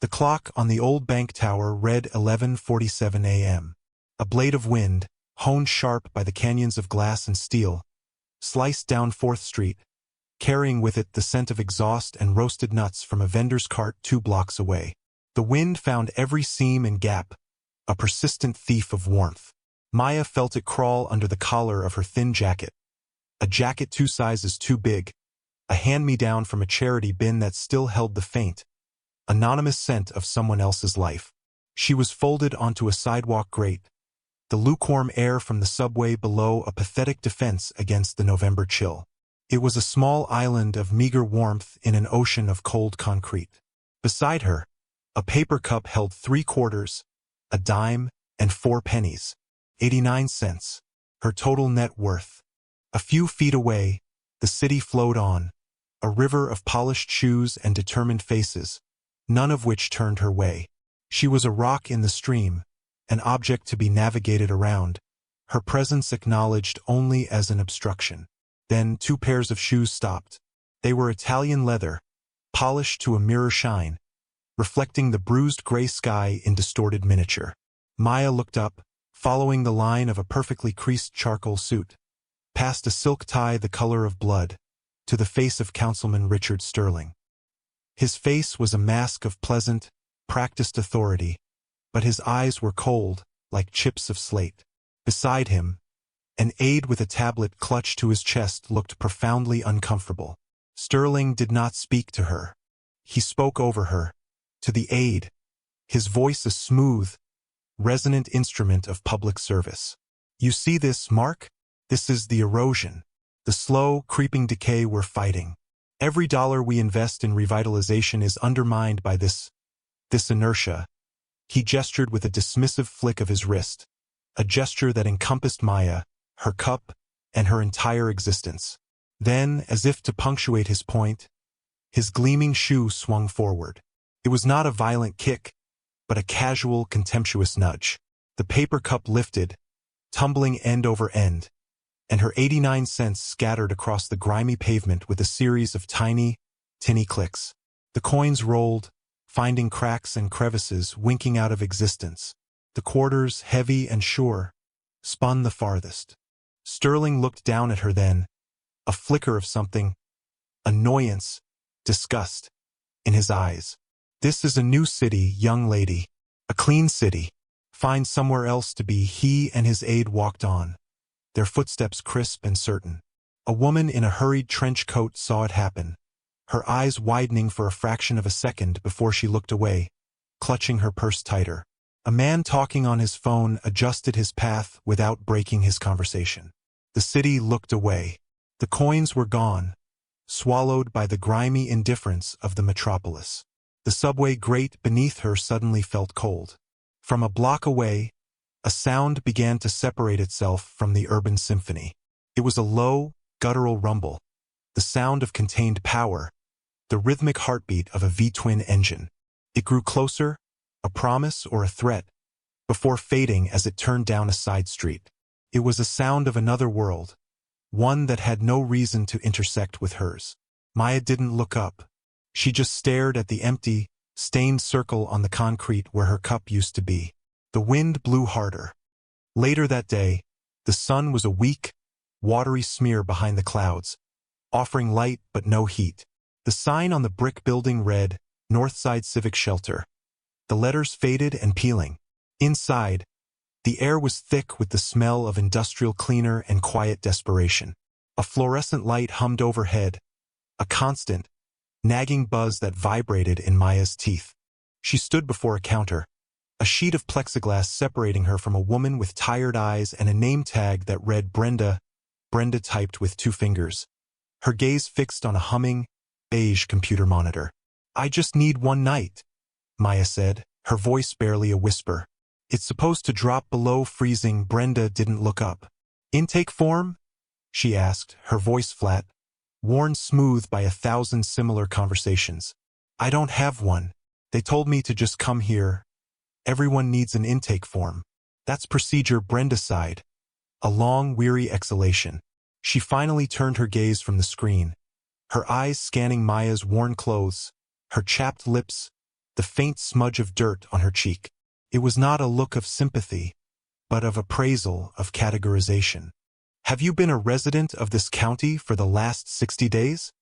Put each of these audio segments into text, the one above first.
The clock on the old bank tower read 11:47 a.m. A blade of wind, honed sharp by the canyons of glass and steel, sliced down 4th Street, carrying with it the scent of exhaust and roasted nuts from a vendor's cart 2 blocks away. The wind found every seam and gap, a persistent thief of warmth. Maya felt it crawl under the collar of her thin jacket. A jacket 2 sizes too big, a hand-me-down from a charity bin that still held the faint, anonymous scent of someone else's life. She was folded onto a sidewalk grate, the lukewarm air from the subway below a pathetic defense against the November chill. It was a small island of meager warmth in an ocean of cold concrete. Beside her, a paper cup held 3 quarters, a dime, and 4 pennies. 89 cents. Her total net worth. A few feet away, the city flowed on, a river of polished shoes and determined faces, none of which turned her way. She was a rock in the stream, an object to be navigated around, her presence acknowledged only as an obstruction. Then 2 pairs of shoes stopped. They were Italian leather, polished to a mirror shine, reflecting the bruised gray sky in distorted miniature. Maya looked up, following the line of a perfectly creased charcoal suit, past a silk tie the color of blood, to the face of Councilman Richard Sterling. His face was a mask of pleasant, practiced authority, but his eyes were cold, like chips of slate. Beside him, an aide with a tablet clutched to his chest looked profoundly uncomfortable. Sterling did not speak to her. He spoke over her, to the aide, his voice a smooth, resonant instrument of public service. You see this, Mark? This is the erosion, the slow, creeping decay we're fighting. Every dollar we invest in revitalization is undermined by this inertia. He gestured with a dismissive flick of his wrist, a gesture that encompassed Maya, her cup, and her entire existence. Then, as if to punctuate his point, his gleaming shoe swung forward. It was not a violent kick, but a casual, contemptuous nudge. The paper cup lifted, tumbling end over end, and her 89 cents scattered across the grimy pavement with a series of tiny, tinny clicks. The coins rolled, finding cracks and crevices winking out of existence. The quarters, heavy and sure, spun the farthest. Sterling looked down at her then, a flicker of something, annoyance, disgust, in his eyes. This is a new city, young lady. A clean city. Find somewhere else to be. He and his aide walked on, their footsteps crisp and certain. A woman in a hurried trench coat saw it happen, her eyes widening for a fraction of a second before she looked away, clutching her purse tighter. A man talking on his phone adjusted his path without breaking his conversation. The city looked away. The coins were gone, swallowed by the grimy indifference of the metropolis. The subway grate beneath her suddenly felt cold. From a block away, a sound began to separate itself from the urban symphony. It was a low, guttural rumble, the sound of contained power, the rhythmic heartbeat of a V-twin engine. It grew closer, a promise or a threat, before fading as it turned down a side street. It was a sound of another world, one that had no reason to intersect with hers. Maya didn't look up. She just stared at the empty, stained circle on the concrete where her cup used to be. The wind blew harder. Later that day, the sun was a weak, watery smear behind the clouds, offering light but no heat. The sign on the brick building read, Northside Civic Shelter. The letters faded and peeling. Inside, the air was thick with the smell of industrial cleaner and quiet desperation. A fluorescent light hummed overhead, a constant, nagging buzz that vibrated in Maya's teeth. She stood before a counter, a sheet of plexiglass separating her from a woman with tired eyes and a name tag that read Brenda typed with 2 fingers, her gaze fixed on a humming, beige computer monitor. I just need one night, Maya said, her voice barely a whisper. It's supposed to drop below freezing. Brenda didn't look up. Intake form? She asked, her voice flat, worn smooth by 1,000 similar conversations. I don't have one. They told me to just come here. Everyone needs an intake form. That's procedure. Brenda sighed, a long, weary exhalation. She finally turned her gaze from the screen, her eyes scanning Maya's worn clothes, her chapped lips, the faint smudge of dirt on her cheek. It was not a look of sympathy, but of appraisal, of categorization. "Have you been a resident of this county for the last 60 days?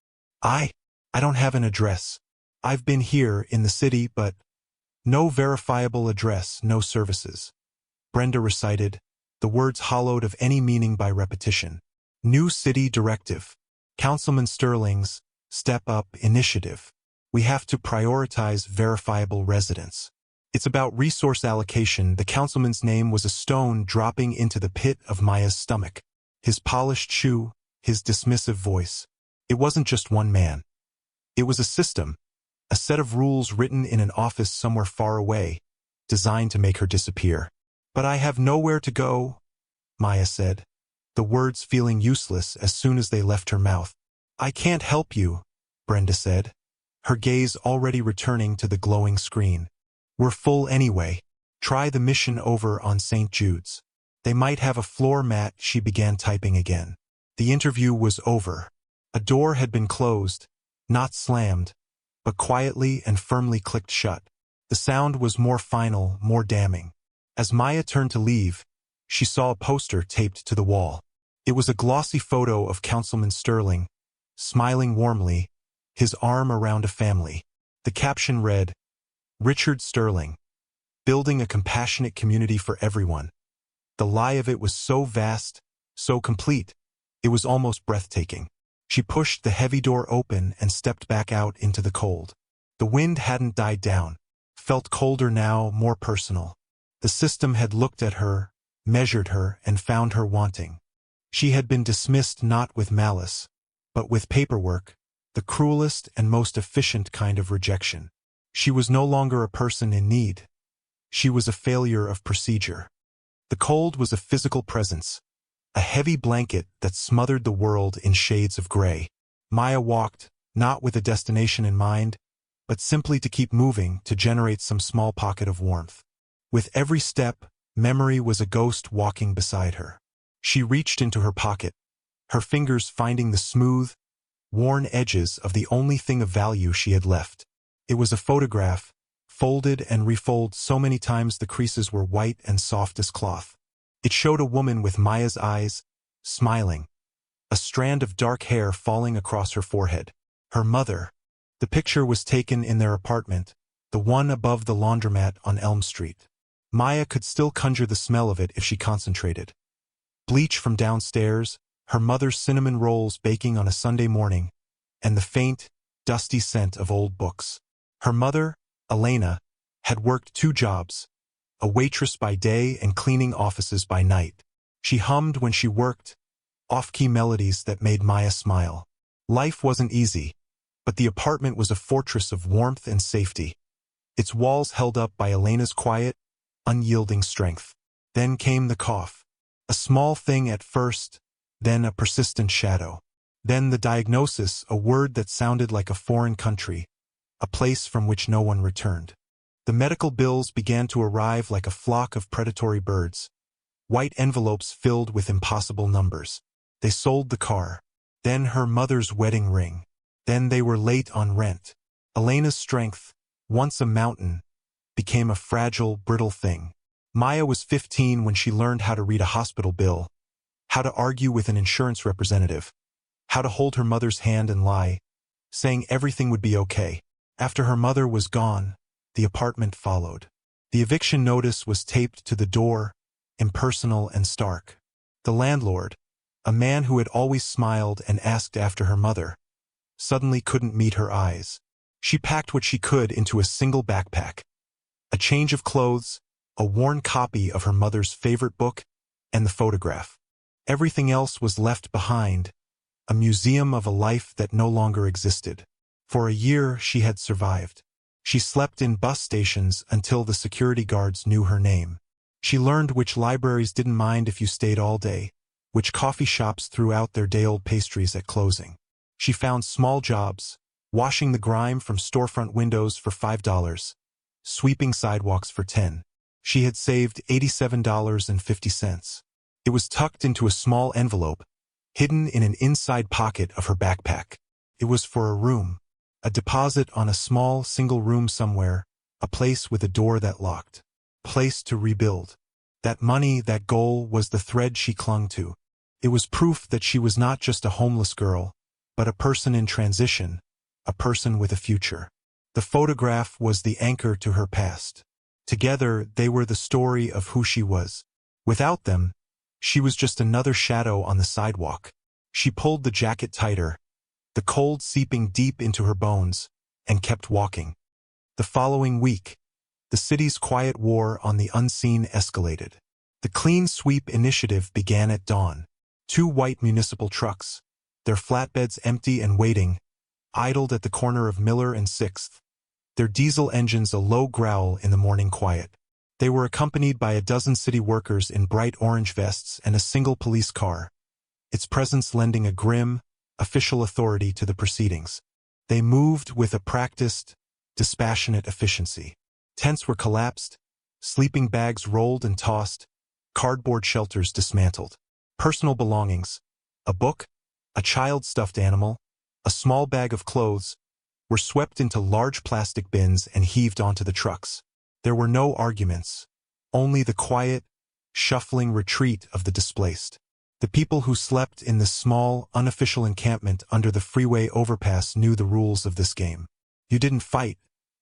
I don't have an address. I've been here in the city, but no verifiable address, no services." Brenda recited, the words hollowed of any meaning by repetition. "New city directive. Councilman Sterling's Step Up initiative. We have to prioritize verifiable residents. It's about resource allocation." The councilman's name was a stone dropping into the pit of Maya's stomach. His polished shoe, his dismissive voice. It wasn't just one man. It was a system, a set of rules written in an office somewhere far away, designed to make her disappear. "But I have nowhere to go," Maya said, the words feeling useless as soon as they left her mouth. "I can't help you," Brenda said, her gaze already returning to the glowing screen. "We're full anyway. Try the mission over on St. Jude's. They might have a floor mat." She began typing again. The interview was over. A door had been closed, not slammed, but quietly and firmly clicked shut. The sound was more final, more damning. As Maya turned to leave, she saw a poster taped to the wall. It was a glossy photo of Councilman Sterling, smiling warmly, his arm around a family. The caption read, "Richard Sterling, building a compassionate community for everyone." The lie of it was so vast, so complete, it was almost breathtaking. She pushed the heavy door open and stepped back out into the cold. The wind hadn't died down, felt colder now, more personal. The system had looked at her, measured her, and found her wanting. She had been dismissed not with malice, but with paperwork, the cruelest and most efficient kind of rejection. She was no longer a person in need. She was a failure of procedure. The cold was a physical presence, a heavy blanket that smothered the world in shades of gray. Maya walked, not with a destination in mind, but simply to keep moving, to generate some small pocket of warmth. With every step, memory was a ghost walking beside her. She reached into her pocket, her fingers finding the smooth, worn edges of the only thing of value she had left. It was a photograph, folded and refolded so many times the creases were white and soft as cloth. It showed a woman with Maya's eyes, smiling, a strand of dark hair falling across her forehead. Her mother. The picture was taken in their apartment, the one above the laundromat on Elm Street. Maya could still conjure the smell of it if she concentrated. Bleach from downstairs, her mother's cinnamon rolls baking on a Sunday morning, and the faint, dusty scent of old books. Her mother, Elena, had worked 2 jobs, a waitress by day and cleaning offices by night. She hummed when she worked, off-key melodies that made Maya smile. Life wasn't easy, but the apartment was a fortress of warmth and safety, its walls held up by Elena's quiet, unyielding strength. Then came the cough. A small thing at first, then a persistent shadow. Then the diagnosis, a word that sounded like a foreign country, a place from which no one returned. The medical bills began to arrive like a flock of predatory birds, white envelopes filled with impossible numbers. They sold the car, then her mother's wedding ring, then they were late on rent. Elena's strength, once a mountain, became a fragile, brittle thing. Maya was 15 when she learned how to read a hospital bill, how to argue with an insurance representative, how to hold her mother's hand and lie, saying everything would be okay. After her mother was gone, the apartment followed. The eviction notice was taped to the door, impersonal and stark. The landlord, a man who had always smiled and asked after her mother, suddenly couldn't meet her eyes. She packed what she could into a single backpack. A change of clothes, a worn copy of her mother's favorite book, and the photograph. Everything else was left behind, a museum of a life that no longer existed. For a year she had survived. She slept in bus stations until the security guards knew her name. She learned which libraries didn't mind if you stayed all day, which coffee shops threw out their day-old pastries at closing. She found small jobs, washing the grime from storefront windows for $5, sweeping sidewalks for $10. She had saved $87.50. It was tucked into a small envelope, hidden in an inside pocket of her backpack. It was for a room, a deposit on a small single room somewhere, a place with a door that locked, place to rebuild. That money, that goal, was the thread she clung to. It was proof that she was not just a homeless girl, but a person in transition, a person with a future. The photograph was the anchor to her past. Together, they were the story of who she was. Without them, she was just another shadow on the sidewalk. She pulled the jacket tighter, the cold seeping deep into her bones, and kept walking. The following week, the city's quiet war on the unseen escalated. The Clean Sweep initiative began at dawn. 2 white municipal trucks, their flatbeds empty and waiting, idled at the corner of Miller and 6th, their diesel engines a low growl in the morning quiet. They were accompanied by a dozen city workers in bright orange vests and a single police car, its presence lending a grim, official authority to the proceedings. They moved with a practiced, dispassionate efficiency. Tents were collapsed, sleeping bags rolled and tossed, cardboard shelters dismantled. Personal belongings, a book, a child stuffed animal, a small bag of clothes, were swept into large plastic bins and heaved onto the trucks. There were no arguments, only the quiet, shuffling retreat of the displaced. The people who slept in this small, unofficial encampment under the freeway overpass knew the rules of this game. You didn't fight,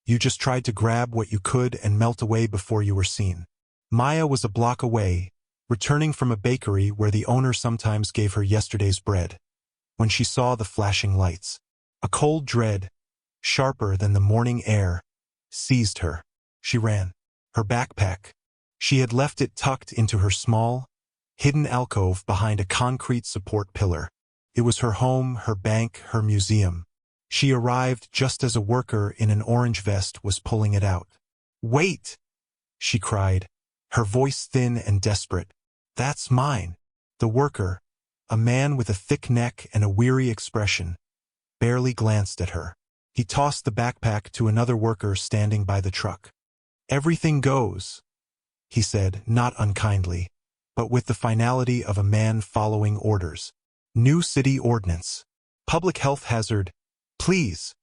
you just tried to grab what you could and melt away before you were seen. Maya was a block away, returning from a bakery where the owner sometimes gave her yesterday's bread, when she saw the flashing lights. A cold dread, sharper than the morning air, seized her. She ran. Her backpack. She had left it tucked into her small, hidden alcove behind a concrete support pillar. It was her home, her bank, her museum. She arrived just as a worker in an orange vest was pulling it out. "Wait!" she cried, her voice thin and desperate. "That's mine." The worker, a man with a thick neck and a weary expression, barely glanced at her. He tossed the backpack to another worker standing by the truck. "Everything goes," he said, not unkindly, but with the finality of a man following orders. "New city ordinance. Public health hazard. Please,"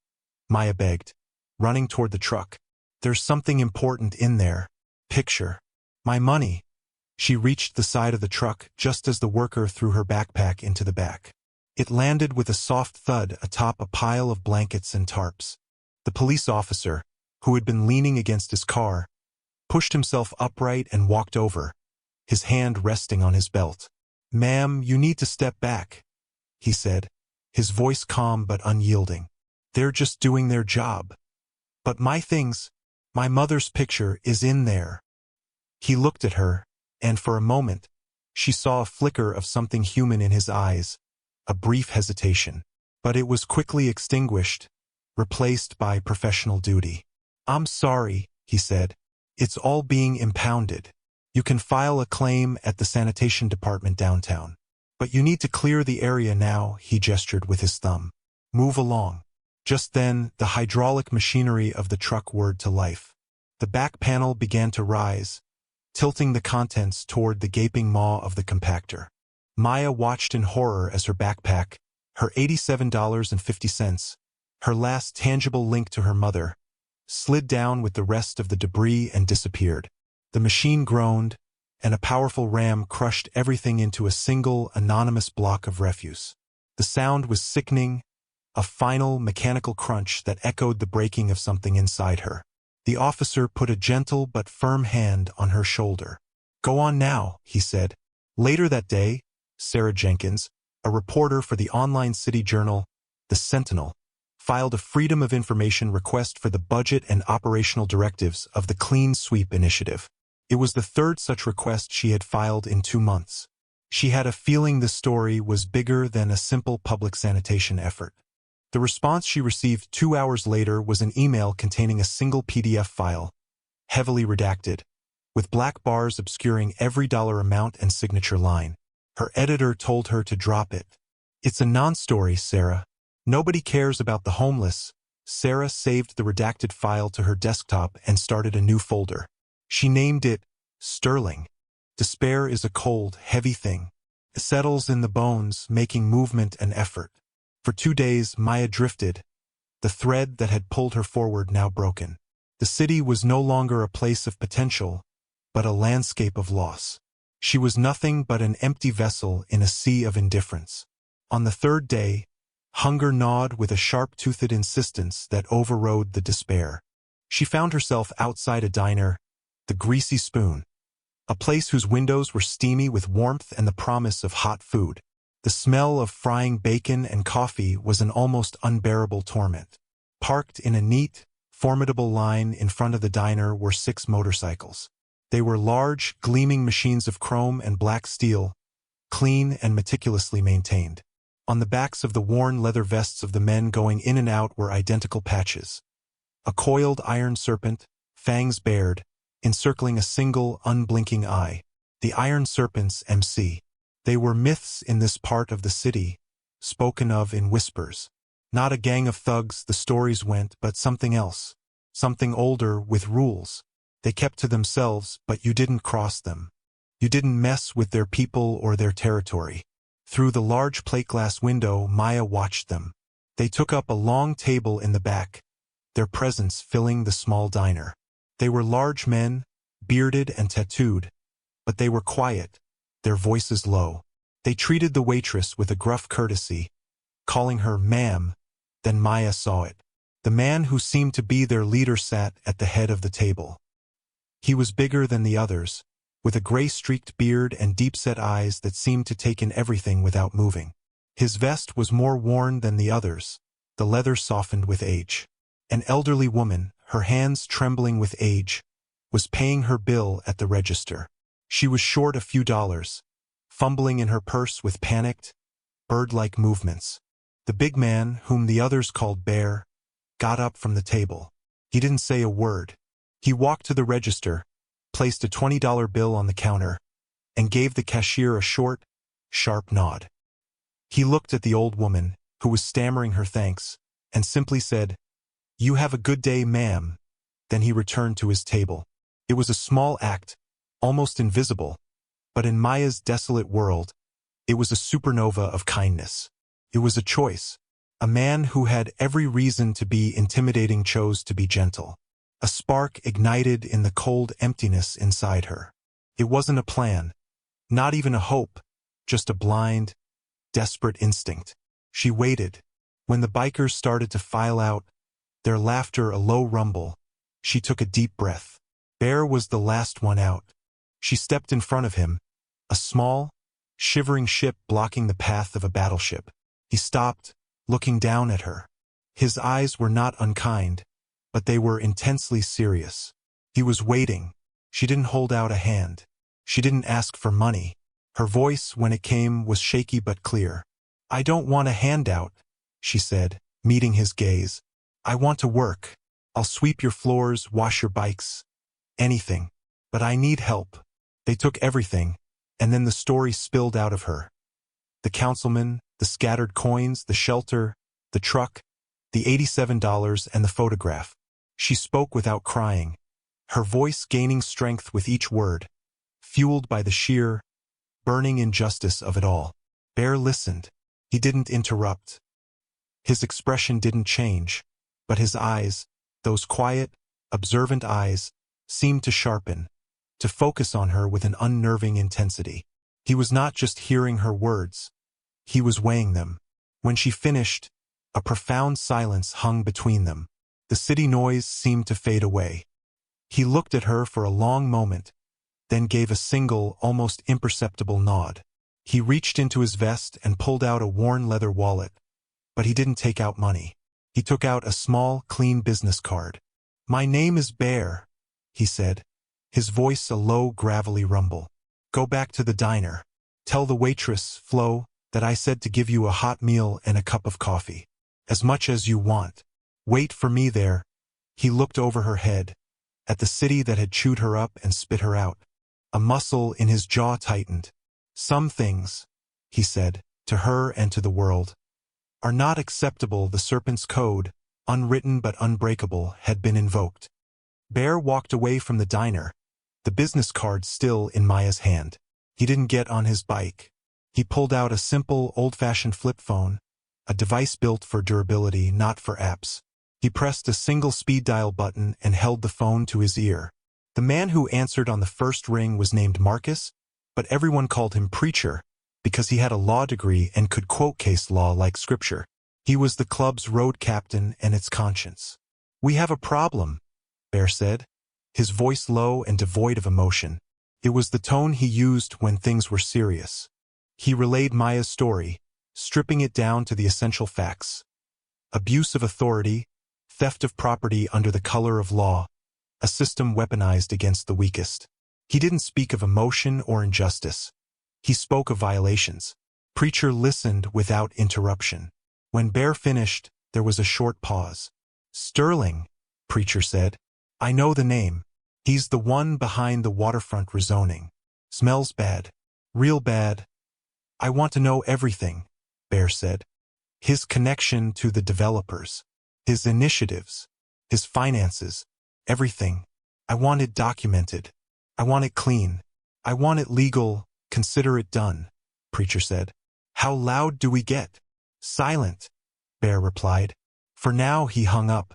Maya begged, running toward the truck. "There's something important in there. Picture. My money." She reached the side of the truck just as the worker threw her backpack into the back. It landed with a soft thud atop a pile of blankets and tarps. The police officer, who had been leaning against his car, pushed himself upright and walked over, his hand resting on his belt. "Ma'am, you need to step back," he said, his voice calm but unyielding. "They're just doing their job. But my things, my mother's picture is in there." He looked at her, and for a moment, she saw a flicker of something human in his eyes, a brief hesitation. But it was quickly extinguished, replaced by professional duty. "I'm sorry," he said. "It's all being impounded. You can file a claim at the sanitation department downtown. But you need to clear the area now," he gestured with his thumb. "Move along." Just then, the hydraulic machinery of the truck whirred to life. The back panel began to rise, tilting the contents toward the gaping maw of the compactor. Maya watched in horror as her backpack, her $87.50, her last tangible link to her mother, slid down with the rest of the debris and disappeared. The machine groaned, and a powerful ram crushed everything into a single, anonymous block of refuse. The sound was sickening, a final, mechanical crunch that echoed the breaking of something inside her. The officer put a gentle but firm hand on her shoulder. "Go on now," he said. Later that day, Sarah Jenkins, a reporter for the online city journal, The Sentinel, filed a Freedom of Information request for the budget and operational directives of the Clean Sweep initiative. It was the third such request she had filed in 2 months. She had a feeling the story was bigger than a simple public sanitation effort. The response she received 2 hours later was an email containing a single PDF file, heavily redacted, with black bars obscuring every dollar amount and signature line. Her editor told her to drop it. "It's a non-story, Sarah. Nobody cares about the homeless." Sarah saved the redacted file to her desktop and started a new folder. She named it Sterling. Despair is a cold, heavy thing. It settles in the bones, making movement an effort. For 2 days, Maya drifted, the thread that had pulled her forward now broken. The city was no longer a place of potential, but a landscape of loss. She was nothing but an empty vessel in a sea of indifference. On the third day, hunger gnawed with a sharp-toothed insistence that overrode the despair. She found herself outside a diner, the Greasy Spoon, a place whose windows were steamy with warmth and the promise of hot food. The smell of frying bacon and coffee was an almost unbearable torment. Parked in a neat, formidable line in front of the diner were 6 motorcycles. They were large, gleaming machines of chrome and black steel, clean and meticulously maintained. On the backs of the worn leather vests of the men going in and out were identical patches. A coiled iron serpent, fangs bared, encircling a single, unblinking eye. The Iron Serpent's MC. They were myths in this part of the city, spoken of in whispers. Not a gang of thugs, the stories went, but something else. Something older, with rules. They kept to themselves, but you didn't cross them. You didn't mess with their people or their territory. Through the large plate glass window, Maya watched them. They took up a long table in the back, their presence filling the small diner. They were large men, bearded and tattooed, but they were quiet, their voices low. They treated the waitress with a gruff courtesy, calling her ma'am. Then Maya saw it. The man who seemed to be their leader sat at the head of the table. He was bigger than the others, with a gray-streaked beard and deep-set eyes that seemed to take in everything without moving. His vest was more worn than the others, the leather softened with age. An elderly woman, her hands trembling with age, was paying her bill at the register. She was short a few dollars, fumbling in her purse with panicked, bird-like movements. The big man, whom the others called Bear, got up from the table. He didn't say a word. He walked to the register, placed a $20 bill on the counter, and gave the cashier a short, sharp nod. He looked at the old woman, who was stammering her thanks, and simply said, "You have a good day, ma'am." Then he returned to his table. It was a small act, almost invisible, but in Maya's desolate world, it was a supernova of kindness. It was a choice. A man who had every reason to be intimidating chose to be gentle. A spark ignited in the cold emptiness inside her. It wasn't a plan, not even a hope, just a blind, desperate instinct. She waited. When the bikers started to file out, their laughter a low rumble, she took a deep breath. Bear was the last one out. She stepped in front of him, a small, shivering ship blocking the path of a battleship. He stopped, looking down at her. His eyes were not unkind, but they were intensely serious. He was waiting. She didn't hold out a hand. She didn't ask for money. Her voice, when it came, was shaky but clear. "I don't want a handout," she said, meeting his gaze. "I want to work. I'll sweep your floors, wash your bikes, anything. But I need help." They took everything, and then the story spilled out of her. The councilman, the scattered coins, the shelter, the truck, the $87 and the photograph. She spoke without crying, her voice gaining strength with each word, fueled by the sheer, burning injustice of it all. Bear listened. He didn't interrupt. His expression didn't change, but his eyes, those quiet, observant eyes, seemed to sharpen, to focus on her with an unnerving intensity. He was not just hearing her words. He was weighing them. When she finished, a profound silence hung between them. The city noise seemed to fade away. He looked at her for a long moment, then gave a single, almost imperceptible nod. He reached into his vest and pulled out a worn leather wallet, but he didn't take out money. He took out a small, clean business card. "My name is Bear," he said, his voice a low, gravelly rumble. "Go back to the diner. Tell the waitress, Flo, that I said to give you a hot meal and a cup of coffee. As much as you want. Wait for me there." He looked over her head, at the city that had chewed her up and spit her out. A muscle in his jaw tightened. "Some things," he said, "to her and to the world, are not acceptable." The serpent's code, unwritten but unbreakable, had been invoked. Bear walked away from the diner, the business card still in Maya's hand. He didn't get on his bike. He pulled out a simple, old-fashioned flip phone, a device built for durability, not for apps. He pressed a single speed dial button and held the phone to his ear. The man who answered on the first ring was named Marcus, but everyone called him Preacher because he had a law degree and could quote case law like scripture. He was the club's road captain and its conscience. "We have a problem," Bear said, his voice low and devoid of emotion. It was the tone he used when things were serious. He relayed Maya's story, stripping it down to the essential facts. Abuse of authority, theft of property under the color of law, a system weaponized against the weakest. He didn't speak of emotion or injustice. He spoke of violations. Preacher listened without interruption. When Bear finished, there was a short pause. "Sterling," Preacher said. "I know the name. He's the one behind the waterfront rezoning. Smells bad. Real bad. I want to know everything," Bear said. "His connection to the developers. His initiatives. His finances. Everything. I want it documented. I want it clean. I want it legal. Consider it done," Preacher said. "How loud do we get?" "Silent," Bear replied. For now he hung up.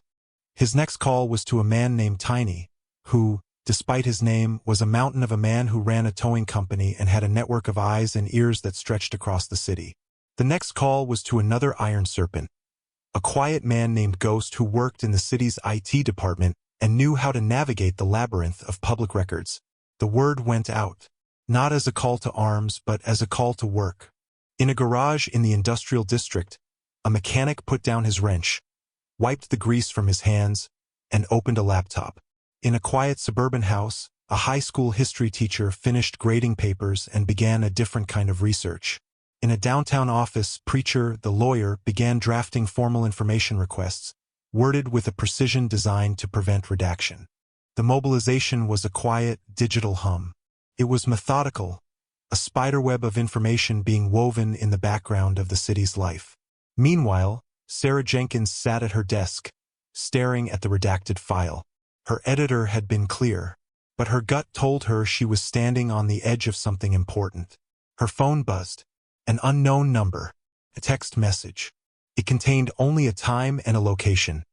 His next call was to a man named Tiny, who, despite his name, was a mountain of a man who ran a towing company and had a network of eyes and ears that stretched across the city. The next call was to another iron serpent, a quiet man named Ghost who worked in the city's IT department and knew how to navigate the labyrinth of public records. The word went out, not as a call to arms but as a call to work. In a garage in the industrial district, a mechanic put down his wrench, wiped the grease from his hands, and opened a laptop. In a quiet suburban house, a high school history teacher finished grading papers and began a different kind of research. In a downtown office, Preacher, the lawyer, began drafting formal information requests, worded with a precision designed to prevent redaction. The mobilization was a quiet, digital hum. It was methodical, a spiderweb of information being woven in the background of the city's life. Meanwhile, Sarah Jenkins sat at her desk, staring at the redacted file. Her editor had been clear, but her gut told her she was standing on the edge of something important. Her phone buzzed. An unknown number. A text message. It contained only a time and a location.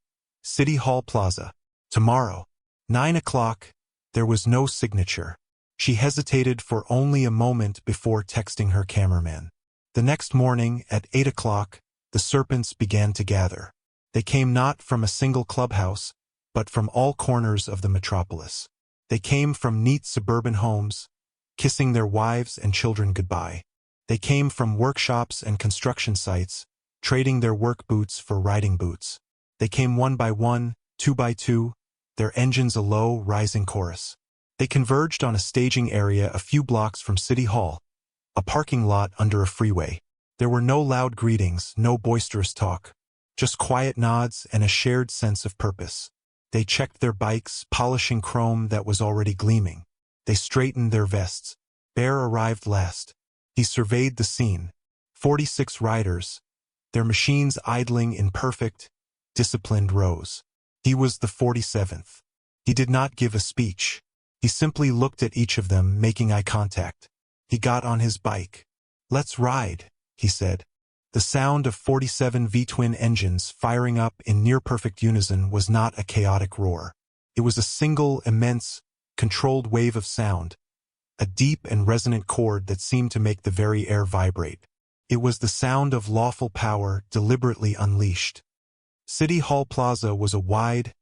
City Hall Plaza. Tomorrow. 9 o'clock. There was no signature. She hesitated for only a moment before texting her cameraman. The next morning, at 8 o'clock, the serpents began to gather. They came not from a single clubhouse, but from all corners of the metropolis. They came from neat suburban homes, kissing their wives and children goodbye. They came from workshops and construction sites, trading their work boots for riding boots. They came one by one, two by two, their engines a low, rising chorus. They converged on a staging area a few blocks from City Hall, a parking lot under a freeway. There were no loud greetings, no boisterous talk, just quiet nods and a shared sense of purpose. They checked their bikes, polishing chrome that was already gleaming. They straightened their vests. Bear arrived last. He surveyed the scene. 46 riders, their machines idling in perfect, disciplined rows. He was the 47th. He did not give a speech. He simply looked at each of them, making eye contact. He got on his bike. "Let's ride," he said. The sound of 47 V-twin engines firing up in near-perfect unison was not a chaotic roar. It was a single, immense, controlled wave of sound, a deep and resonant chord that seemed to make the very air vibrate. It was the sound of lawful power deliberately unleashed. City Hall Plaza was a wide,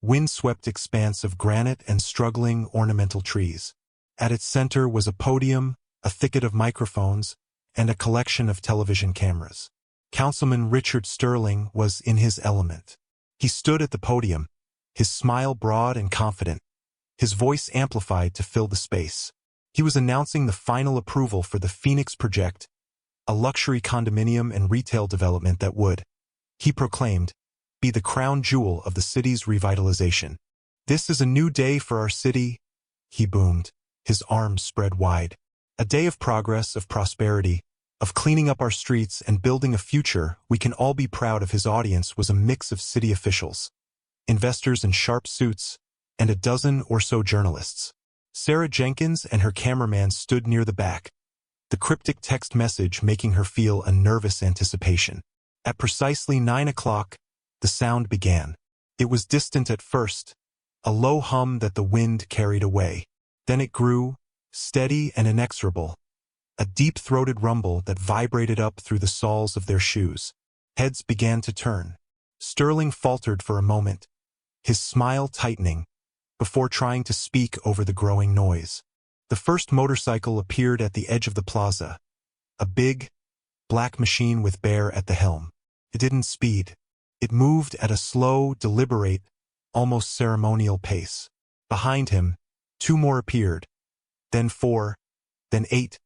wind-swept expanse of granite and struggling ornamental trees. At its center was a podium, a thicket of microphones, and a collection of television cameras. Councilman Richard Sterling was in his element. He stood at the podium, his smile broad and confident, his voice amplified to fill the space. He was announcing the final approval for the Phoenix Project, a luxury condominium and retail development that would, he proclaimed, be the crown jewel of the city's revitalization. "This is a new day for our city," he boomed, his arms spread wide. "A day of progress, of prosperity, of cleaning up our streets and building a future we can all be proud of." His audience was a mix of city officials, investors in sharp suits, and a dozen or so journalists. Sarah Jenkins and her cameraman stood near the back, the cryptic text message making her feel a nervous anticipation. At precisely 9 o'clock, the sound began. It was distant at first, a low hum that the wind carried away. Then it grew, steady and inexorable, a deep-throated rumble that vibrated up through the soles of their shoes. Heads began to turn. Sterling faltered for a moment, his smile tightening, before trying to speak over the growing noise. The first motorcycle appeared at the edge of the plaza, a big, black machine with Bear at the helm. It didn't speed. It moved at a slow, deliberate, almost ceremonial pace. Behind him, 2 more appeared, then 4, then 8,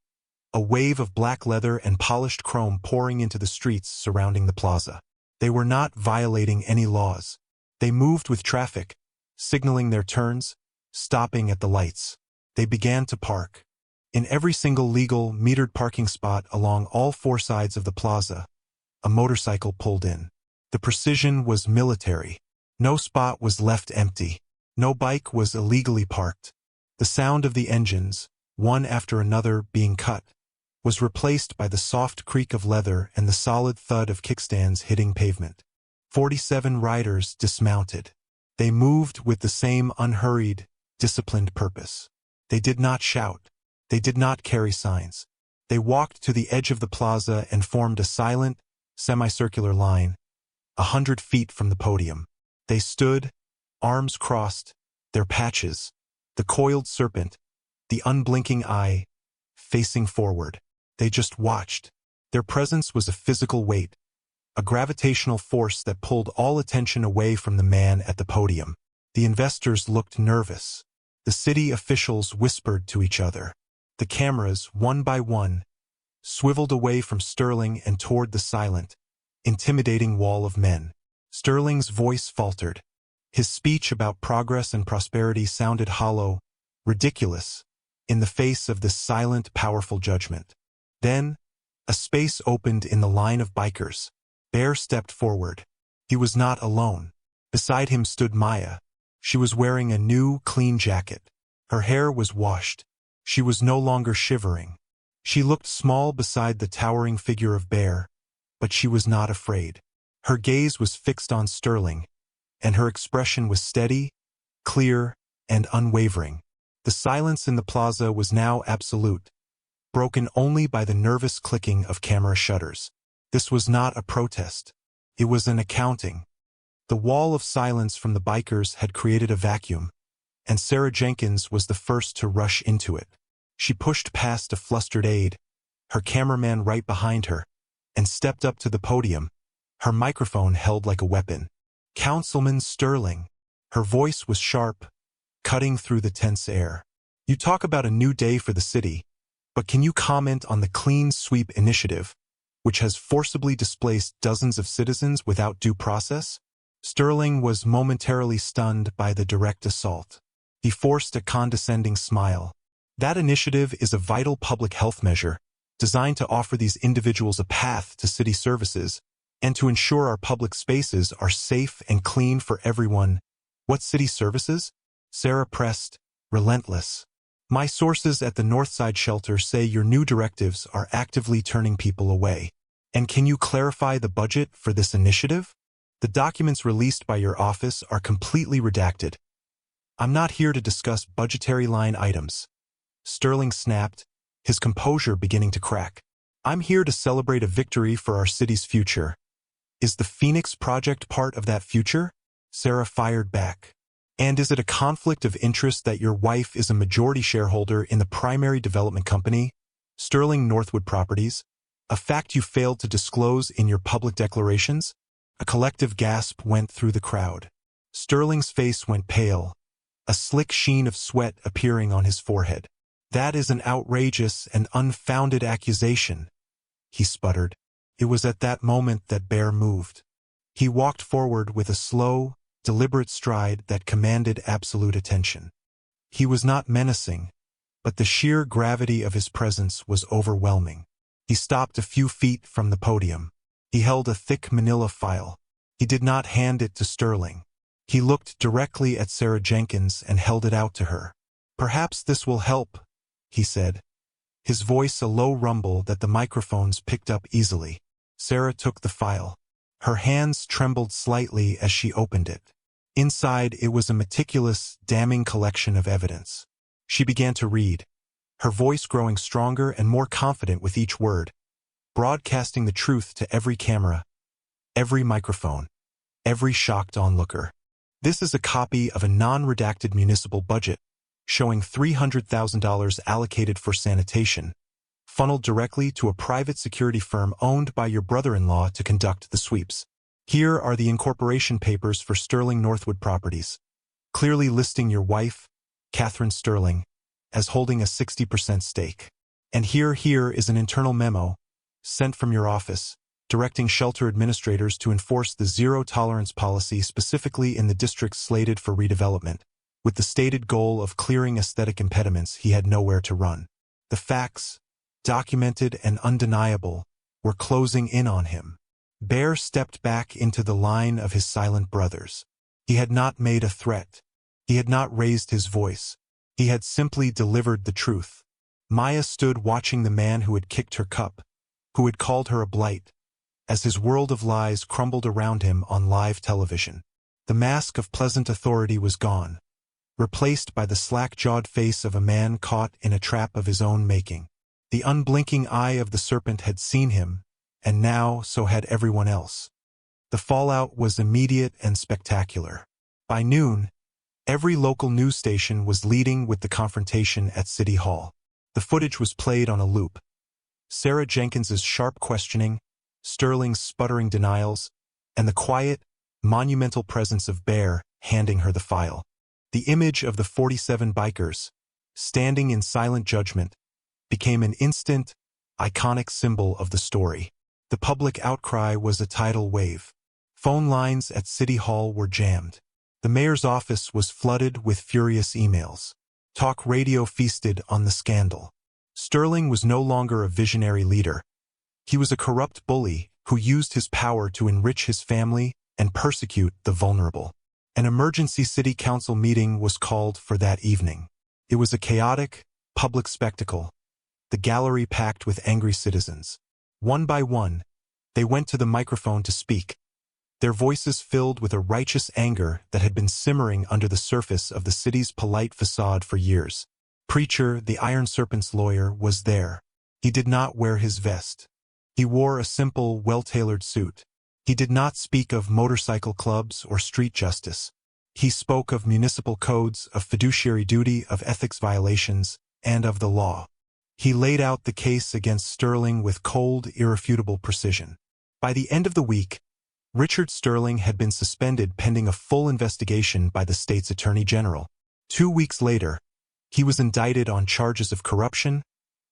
a wave of black leather and polished chrome pouring into the streets surrounding the plaza. They were not violating any laws. They moved with traffic, signaling their turns, stopping at the lights. They began to park. In every single legal, metered parking spot along all 4 sides of the plaza, a motorcycle pulled in. The precision was military. No spot was left empty. No bike was illegally parked. The sound of the engines, one after another being cut, was replaced by the soft creak of leather and the solid thud of kickstands hitting pavement. 47 riders dismounted. They moved with the same unhurried, disciplined purpose. They did not shout. They did not carry signs. They walked to the edge of the plaza and formed a silent, semicircular line, 100 feet from the podium. They stood, arms crossed, their patches, the coiled serpent, the unblinking eye, facing forward. They just watched. Their presence was a physical weight, a gravitational force that pulled all attention away from the man at the podium. The investors looked nervous. The city officials whispered to each other. The cameras, one by one, swiveled away from Sterling and toward the silent, intimidating wall of men. Sterling's voice faltered. His speech about progress and prosperity sounded hollow, ridiculous, in the face of this silent, powerful judgment. Then, a space opened in the line of bikers. Bear stepped forward. He was not alone. Beside him stood Maya. She was wearing a new, clean jacket. Her hair was washed. She was no longer shivering. She looked small beside the towering figure of Bear, but she was not afraid. Her gaze was fixed on Sterling, and her expression was steady, clear, and unwavering. The silence in the plaza was now absolute, broken only by the nervous clicking of camera shutters. This was not a protest. It was an accounting. The wall of silence from the bikers had created a vacuum, and Sarah Jenkins was the first to rush into it. She pushed past a flustered aide, her cameraman right behind her, and stepped up to the podium, her microphone held like a weapon. "Councilman Sterling." Her voice was sharp, cutting through the tense air. "You talk about a new day for the city, but can you comment on the Clean Sweep initiative, which has forcibly displaced dozens of citizens without due process?" Sterling was momentarily stunned by the direct assault. He forced a condescending smile. "That initiative is a vital public health measure, designed to offer these individuals a path to city services, and to ensure our public spaces are safe and clean for everyone." "What city services?" Sarah pressed, relentless. "My sources at the Northside shelter say your new directives are actively turning people away. And can you clarify the budget for this initiative? The documents released by your office are completely redacted. I'm not here to discuss budgetary line items." Sterling snapped, his composure beginning to crack. "I'm here to celebrate a victory for our city's future." "Is the Phoenix Project part of that future?" Sarah fired back. "And is it a conflict of interest that your wife is a majority shareholder in the primary development company, Sterling Northwood Properties, a fact you failed to disclose in your public declarations?" A collective gasp went through the crowd. Sterling's face went pale, a slick sheen of sweat appearing on his forehead. "That is an outrageous and unfounded accusation," he sputtered. It was at that moment that Bear moved. He walked forward with a slow, deliberate stride that commanded absolute attention. He was not menacing, but the sheer gravity of his presence was overwhelming. He stopped a few feet from the podium. He held a thick manila file. He did not hand it to Sterling. He looked directly at Sarah Jenkins and held it out to her. "Perhaps this will help," he said, his voice a low rumble that the microphones picked up easily. Sarah took the file. Her hands trembled slightly as she opened it. Inside, it was a meticulous, damning collection of evidence. She began to read, her voice growing stronger and more confident with each word, broadcasting the truth to every camera, every microphone, every shocked onlooker. This is a copy of a non-redacted municipal budget, showing $300,000 allocated for sanitation, funneled directly to a private security firm owned by your brother-in-law to conduct the sweeps. Here are the incorporation papers for Sterling Northwood Properties, clearly listing your wife, Catherine Sterling, as holding a 60% stake. And here is an internal memo, sent from your office, directing shelter administrators to enforce the zero-tolerance policy specifically in the districts slated for redevelopment, with the stated goal of clearing aesthetic impediments he had nowhere to run. The facts, documented and undeniable, were closing in on him. Bear stepped back into the line of his silent brothers. He had not made a threat. He had not raised his voice. He had simply delivered the truth. Maya stood watching the man who had kicked her cup, who had called her a blight, as his world of lies crumbled around him on live television. The mask of pleasant authority was gone, replaced by the slack-jawed face of a man caught in a trap of his own making. The unblinking eye of the serpent had seen him, and now so had everyone else. The fallout was immediate and spectacular. By noon, every local news station was leading with the confrontation at City Hall. The footage was played on a loop. Sarah Jenkins's sharp questioning, Sterling's sputtering denials, and the quiet, monumental presence of Bear handing her the file. The image of the 47 bikers, standing in silent judgment, became an instant, iconic symbol of the story. The public outcry was a tidal wave. Phone lines at City Hall were jammed. The mayor's office was flooded with furious emails. Talk radio feasted on the scandal. Sterling was no longer a visionary leader. He was a corrupt bully who used his power to enrich his family and persecute the vulnerable. An emergency city council meeting was called for that evening. It was a chaotic, public spectacle, the gallery packed with angry citizens. One by one, they went to the microphone to speak, their voices filled with a righteous anger that had been simmering under the surface of the city's polite facade for years. Preacher, the Iron Serpent's lawyer, was there. He did not wear his vest. He wore a simple, well-tailored suit. He did not speak of motorcycle clubs or street justice. He spoke of municipal codes, of fiduciary duty, of ethics violations, and of the law. He laid out the case against Sterling with cold, irrefutable precision. By the end of the week, Richard Sterling had been suspended pending a full investigation by the state's attorney general. 2 weeks later, he was indicted on charges of corruption,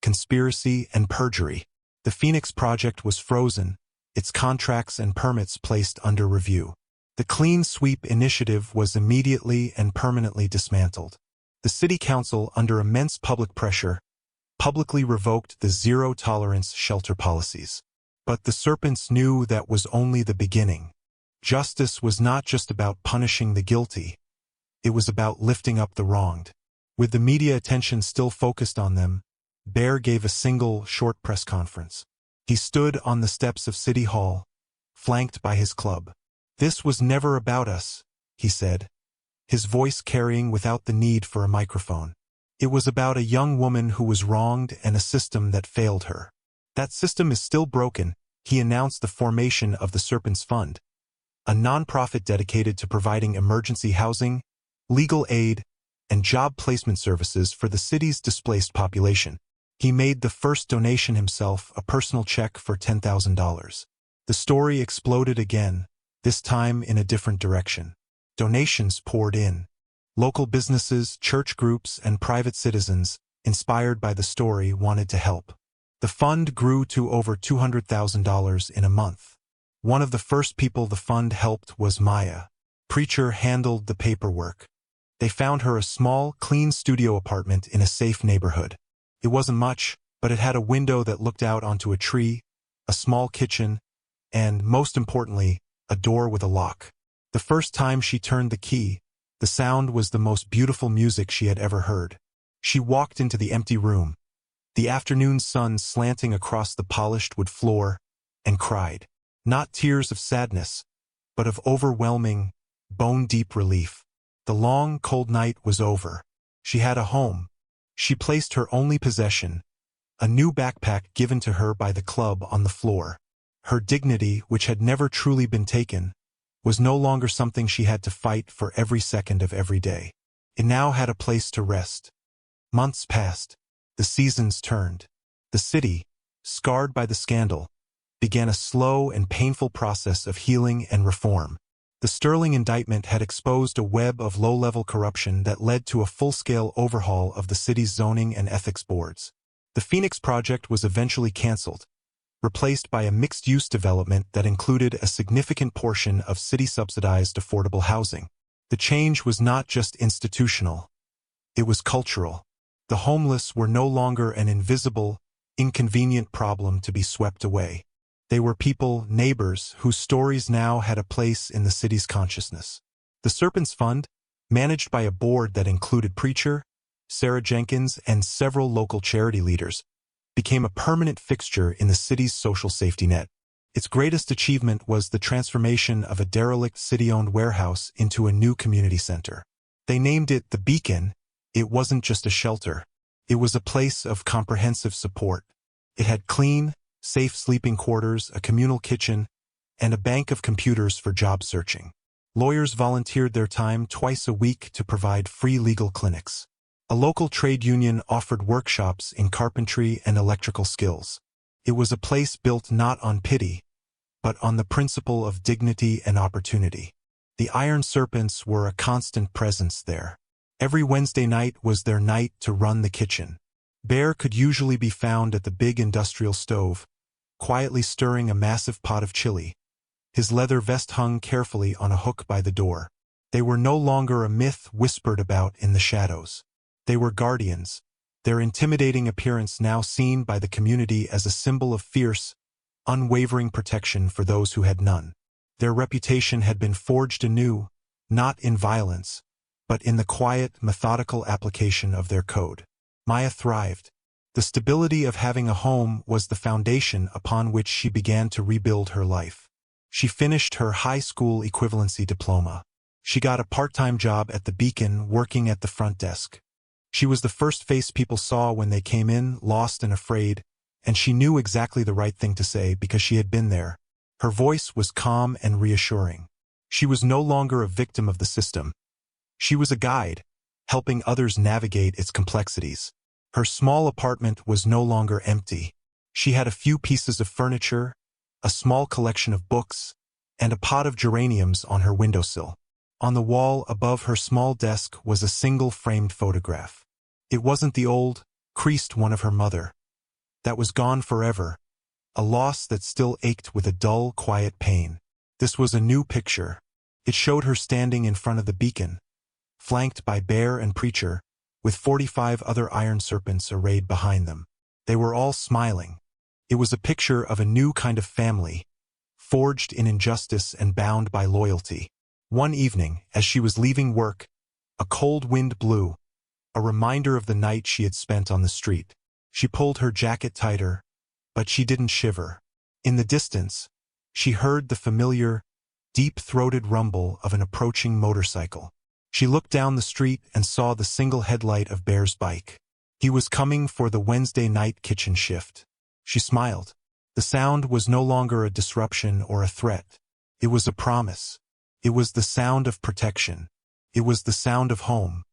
conspiracy, and perjury. The Phoenix Project was frozen, its contracts and permits placed under review. The Clean Sweep initiative was immediately and permanently dismantled. The city council, under immense public pressure, publicly revoked the zero-tolerance shelter policies. But the serpents knew that was only the beginning. Justice was not just about punishing the guilty. It was about lifting up the wronged. With the media attention still focused on them, Bear gave a single, short press conference. He stood on the steps of City Hall, flanked by his club. "This was never about us," he said, his voice carrying without the need for a microphone. "It was about a young woman who was wronged and a system that failed her. That system is still broken." He announced the formation of the Serpents Fund, a nonprofit dedicated to providing emergency housing, legal aid, and job placement services for the city's displaced population. He made the first donation himself, a personal check for $10,000. The story exploded again, this time in a different direction. Donations poured in. Local businesses, church groups, and private citizens, inspired by the story, wanted to help. The fund grew to over $200,000 in a month. One of the first people the fund helped was Maya. Preacher handled the paperwork. They found her a small, clean studio apartment in a safe neighborhood. It wasn't much, but it had a window that looked out onto a tree, a small kitchen, and, most importantly, a door with a lock. The first time she turned the key, the sound was the most beautiful music she had ever heard. She walked into the empty room, the afternoon sun slanting across the polished wood floor, and cried. Not tears of sadness, but of overwhelming, bone-deep relief. The long, cold night was over. She had a home. She placed her only possession, a new backpack given to her by the club, on the floor. Her dignity, which had never truly been taken, was no longer something she had to fight for every second of every day. It now had a place to rest. Months passed. The seasons turned. The city, scarred by the scandal, began a slow and painful process of healing and reform. The Sterling indictment had exposed a web of low-level corruption that led to a full-scale overhaul of the city's zoning and ethics boards. The Phoenix project was eventually canceled, replaced by a mixed-use development that included a significant portion of city-subsidized affordable housing. The change was not just institutional. It was cultural. The homeless were no longer an invisible, inconvenient problem to be swept away. They were people, neighbors, whose stories now had a place in the city's consciousness. The Serpents Fund, managed by a board that included preacher, Sarah Jenkins, and several local charity leaders, became a permanent fixture in the city's social safety net. Its greatest achievement was the transformation of a derelict city-owned warehouse into a new community center. They named it the Beacon. It wasn't just a shelter. It was a place of comprehensive support. It had clean, safe sleeping quarters, a communal kitchen, and a bank of computers for job searching. Lawyers volunteered their time twice a week to provide free legal clinics. A local trade union offered workshops in carpentry and electrical skills. It was a place built not on pity, but on the principle of dignity and opportunity. The Iron Serpents were a constant presence there. Every Wednesday night was their night to run the kitchen. Bear could usually be found at the big industrial stove, quietly stirring a massive pot of chili. His leather vest hung carefully on a hook by the door. They were no longer a myth whispered about in the shadows. They were guardians, their intimidating appearance now seen by the community as a symbol of fierce, unwavering protection for those who had none. Their reputation had been forged anew, not in violence, but in the quiet, methodical application of their code. Maya thrived. The stability of having a home was the foundation upon which she began to rebuild her life. She finished her high school equivalency diploma. She got a part-time job at the Beacon, working at the front desk. She was the first face people saw when they came in, lost and afraid, and she knew exactly the right thing to say because she had been there. Her voice was calm and reassuring. She was no longer a victim of the system. She was a guide, helping others navigate its complexities. Her small apartment was no longer empty. She had a few pieces of furniture, a small collection of books, and a pot of geraniums on her windowsill. On the wall above her small desk was a single framed photograph. It wasn't the old, creased one of her mother. That was gone forever, a loss that still ached with a dull, quiet pain. This was a new picture. It showed her standing in front of the Beacon, flanked by Bear and Preacher, with 45 other Iron Serpents arrayed behind them. They were all smiling. It was a picture of a new kind of family, forged in injustice and bound by loyalty. One evening, as she was leaving work, a cold wind blew, a reminder of the night she had spent on the street. She pulled her jacket tighter, but she didn't shiver. In the distance, she heard the familiar, deep-throated rumble of an approaching motorcycle. She looked down the street and saw the single headlight of Bear's bike. He was coming for the Wednesday night kitchen shift. She smiled. The sound was no longer a disruption or a threat. It was a promise. It was the sound of protection. It was the sound of home.